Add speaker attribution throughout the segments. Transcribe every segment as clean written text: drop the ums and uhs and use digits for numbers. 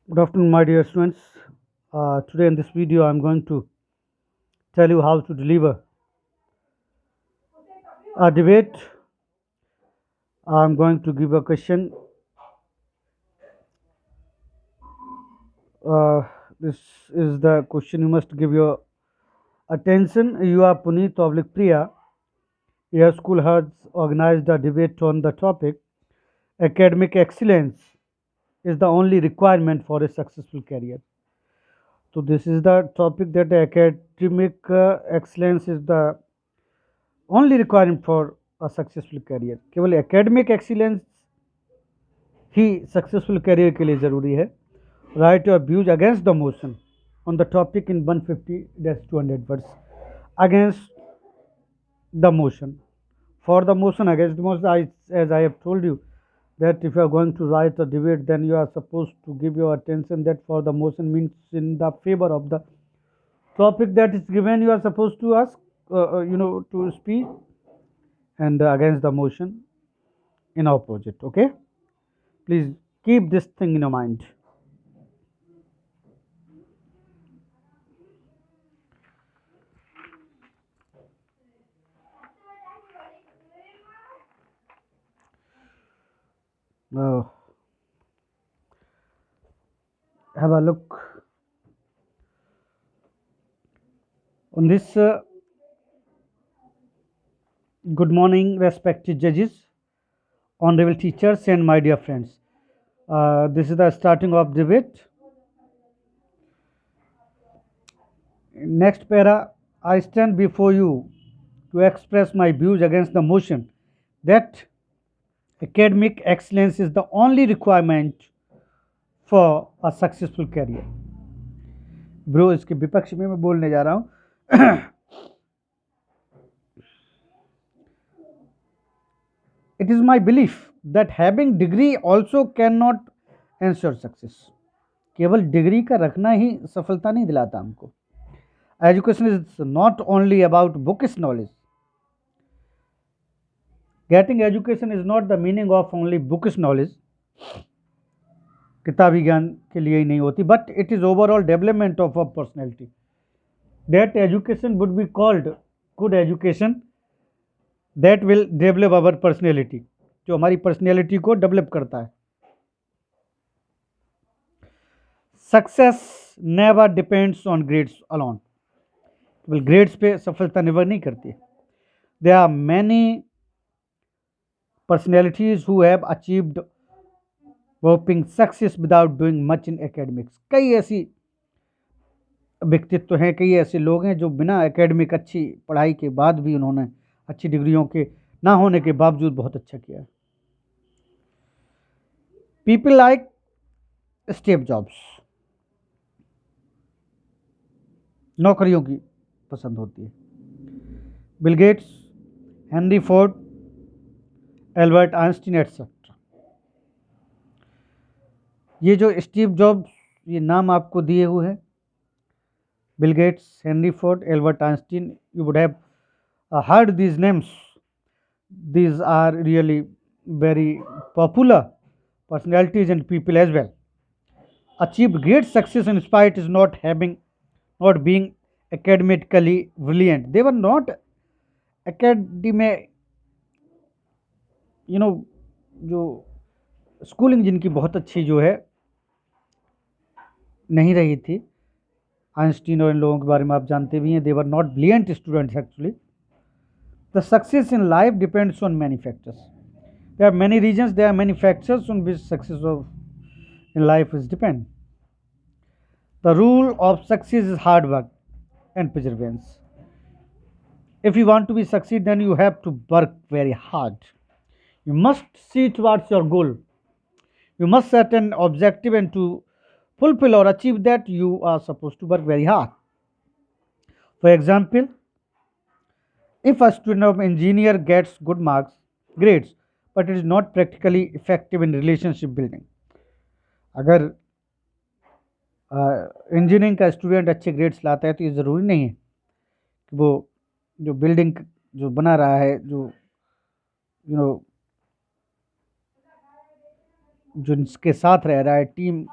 Speaker 1: Good afternoon, my dear students. Today in this video, I'm going to tell you how to deliver a debate. I'm going to give a question. Uh, this is the question you must give your attention. You are Puneet Oblik Priya. Your school has organized a debate on the topic academic excellence is the only requirement for a successful career. So, this is the topic that academic excellence is the only requirement for a successful career. केवल academic excellence ही successful career के लिए ज़रूरी है. Right your views against the motion on the topic in 150-200 words against the motion. For the motion against the motion, as I have told you, that if you are going to write a debate, then you are supposed to give your attention that for the motion means in the favor of the topic that is given. You are supposed to ask, to speak, and against the motion in opposite. Okay, please keep this thing in your mind. Uh, have a look on this. Good morning, respected judges, honorable teachers, and my dear friends. This is the starting of debate. Next para, I stand before you to express my views against the motion that academic excellence is the only requirement for a successful career. Bro इसके विपक्ष में मैं बोलने जा रहा हूँ. It is my belief that having degree also cannot ensure success. केवल degree का रखना ही सफलता नहीं दिलाता हमको. Education is not only about bookish knowledge. Getting education is not the meaning of only bookish knowledge. किताबी ज्ञान के लिए ही नहीं होती, but it is overall development of a personality. That education would be called good education that will develop our personality. जो हमारी personality को develop करता है. Success never depends on grades alone. केवल ग्रेड्स पे सफलता निर्भर नहीं करती. There are many personalities who have achieved whopping success without doing much in academics. कई ऐसी व्यक्तित्व हैं, कई ऐसे लोग हैं जो बिना एकेडमिक अच्छी पढ़ाई के बाद भी उन्होंने अच्छी डिग्रियों के ना होने के बावजूद बहुत अच्छा किया है. People like step jobs. नौकरियों की पसंद होती है. Bill Gates, Henry Ford, Albert Einstein etcetera. ये जो स्टीव जॉब्स ये नाम आपको दिए हुए हैं, Bill Gates, Henry Ford, Albert Einstein, you would have heard these names. These are really very popular personalities and people as well. Achieved great success in spite is not being academically brilliant. They were not academic, जो schooling जिनकी बहुत अच्छी जो है नहीं रही थी. Einstein और इन लोगों के बारे में आप जानते भी हैं. They were not brilliant students actually. The success in life depends on many factors. There are many reasons, there are many factors on which success of in life is depend. The rule of success is hard work and perseverance. If you want to be succeed, then you have to work very hard. You must see towards your goal. You must set an objective, and to fulfill or achieve that, you are supposed to work very hard. For example, if a student of engineer gets good marks, grades, but it is not practically effective in relationship building. अगर engineering का student अच्छे grades लाता है तो ये ज़रूरी नहीं है कि वो जो बिल्डिंग जो बना रहा है, जो जो इसके साथ रह रहा है, टीम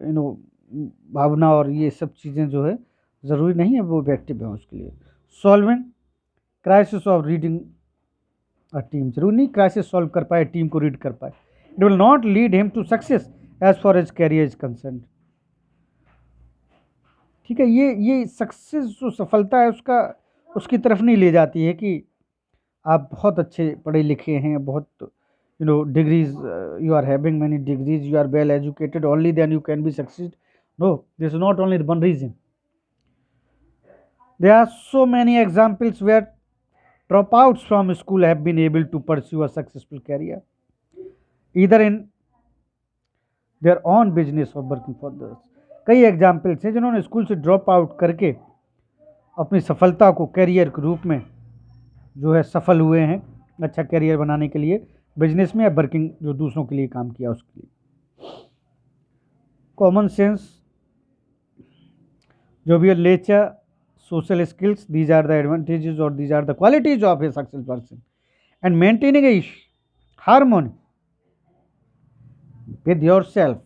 Speaker 1: भावना और ये सब चीज़ें जो है ज़रूरी नहीं है वो इफेक्टिव है उसके लिए। Solving crisis of reading a team, जरूरी नहीं क्राइसिस सॉल्व कर पाए, टीम को रीड कर पाए। It will not lead him to success as far as career is concern. ठीक है, ये सक्सेस जो सफलता है उसका उसकी तरफ नहीं ले जाती है कि आप बहुत अच्छे पढ़े लिखे हैं, बहुत degrees, you are having many degrees, you are well educated, only then you can be succeed. No, this is not only one reason. There are so many examples where dropouts from school have been able to pursue a successful career either in their own business or working for others। कई examples हैं जिन्होंने school से drop out करके अपनी सफलता को career के रूप में जो है सफल हुए हैं, अच्छा करियर बनाने के लिए बिजनेस में या वर्किंग जो दूसरों के लिए काम किया उसके लिए। कॉमन सेंस जो भी nature, social skills, these are the advantages or these are the qualities of a successful person, and maintaining a harmony with yourself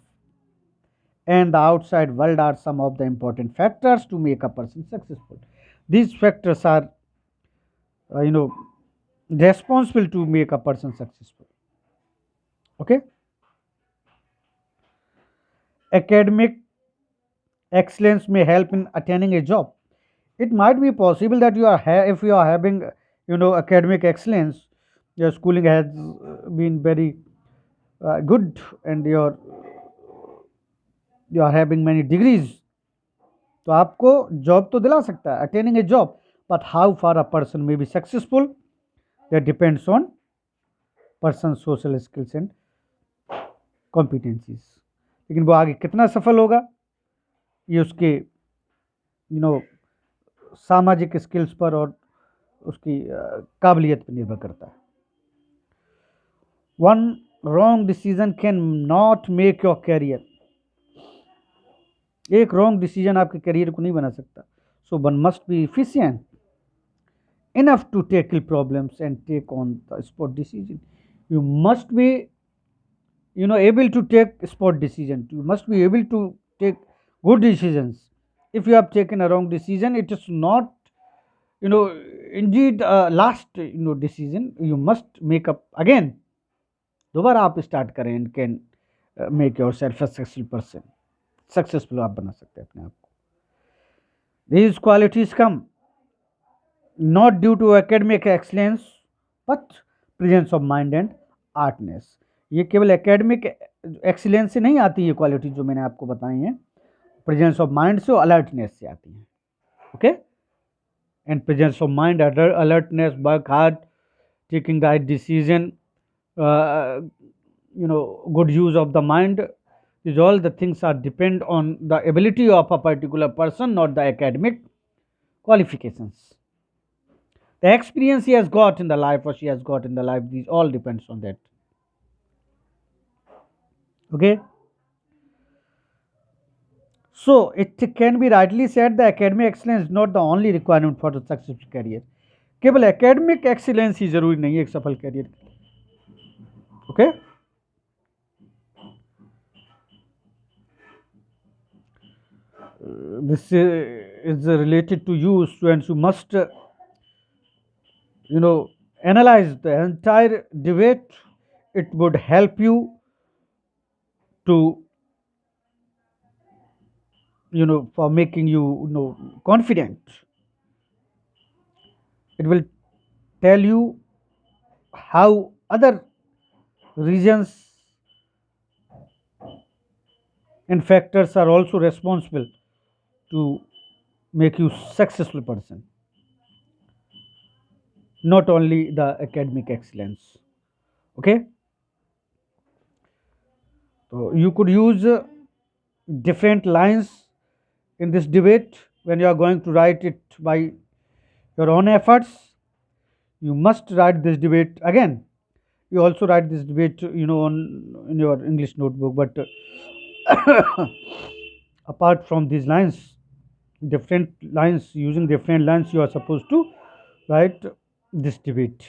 Speaker 1: and the outside world are some of the important factors to make a person successful. These factors are responsible to make a person successful. Okay, academic excellence may help in attaining a job. It might be possible that if you are having academic excellence, your schooling has been very good, and you are having many degrees, तो आपको job तो दिला सकता है, attaining A job, but how far a person may be successful that depends on person social skills and competencies. लेकिन वो आगे कितना सफल होगा ये उसके सामाजिक स्किल्स पर और उसकी काबिलियत पर निर्भर करता है। One wrong decision can not make your career, एक रॉन्ग डिसीजन आपके करियर को नहीं बना सकता। So one must be efficient enough to tackle problems and take on the spot decision. You must be able to take spot decision, you must be able to take good decisions. If you have taken a wrong decision, it is not indeed last decision, you must make up again, दोबारा आप start करें and can make yourself a successful person, successful आप बना सकते हैं अपने आप को। These qualities come not due to academic excellence but presence of mind and smartness. ये केवल एकेडमिक एक्सीलेंस से नहीं आती है क्वालिटी जो मैंने आपको बताई हैं, प्रेजेंस ऑफ माइंड से और अलर्टनेस से आती हैं। Okay, and presence of mind, alertness, work hard, taking right decision, good use of the mind, is all the things are depend on the ability of a particular person, not the academic qualifications. The experience he has got in the life or she has got in the life, these all depends on that. Okay, so it can be rightly said the academic excellence is not the only requirement for the successful career. केवल academic excellence ही जरूरी नहीं है एक सफल career के लिए। Okay, this is related to you students. You must analyze the entire debate. It would help you to for making you confident. It will tell you how other regions and factors are also responsible to make you successful person, not only the academic excellence. Okay, so you could use different lines in this debate when you are going to write it by your own efforts. You must write this debate again. You also write this debate in your English notebook, but apart from these lines, different lines, using different lines, you are supposed to write this debate.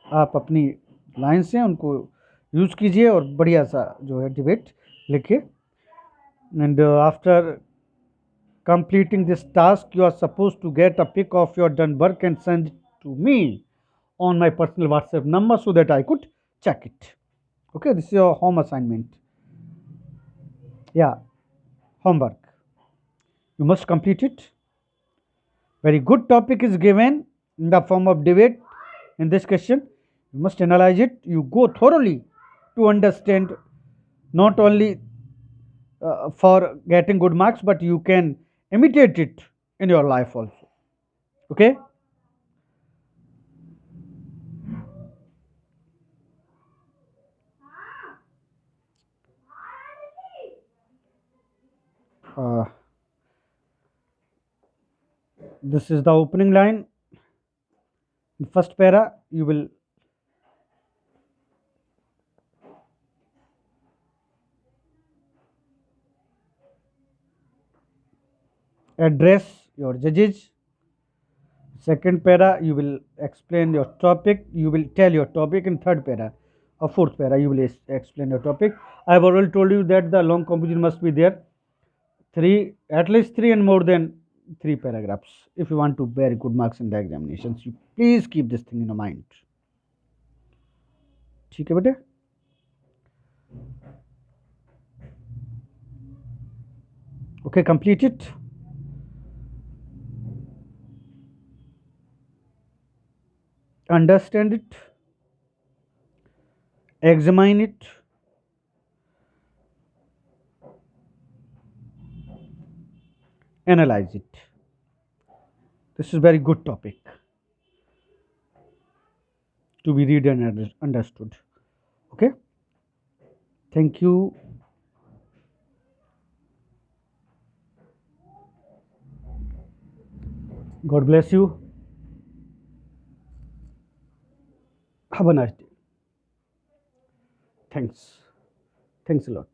Speaker 1: आप अपनी lines हैं उनको use कीजिए और बढ़िया सा जो है डिबेट लिखिए। And after completing this task, you are supposed to get a pic of your done work and send it to me on my personal WhatsApp number so that I could check it. Okay, this is your home assignment. Yeah, homework. You must complete it. Very good topic is given in the form of debate in this question. You must analyze it. You go thoroughly to understand not only for getting good marks, but you can imitate it in your life also. Okay. Uh, this is the opening line. In first para, you will address your judges. Second para, you will explain your topic. You will tell your topic. In third para or fourth para, you will explain your topic. I have already told you that the long composition must be there. Three, at least three and more than three paragraphs. If you want to very good marks in the examinations, you please keep this thing in your mind. ठीक है बेटे. Okay, complete it. Understand it. Examine it. Analyze it. This is very good topic to be read and understood. Okay. Thank you. God bless you. Have a nice day. Thanks. Thanks a lot.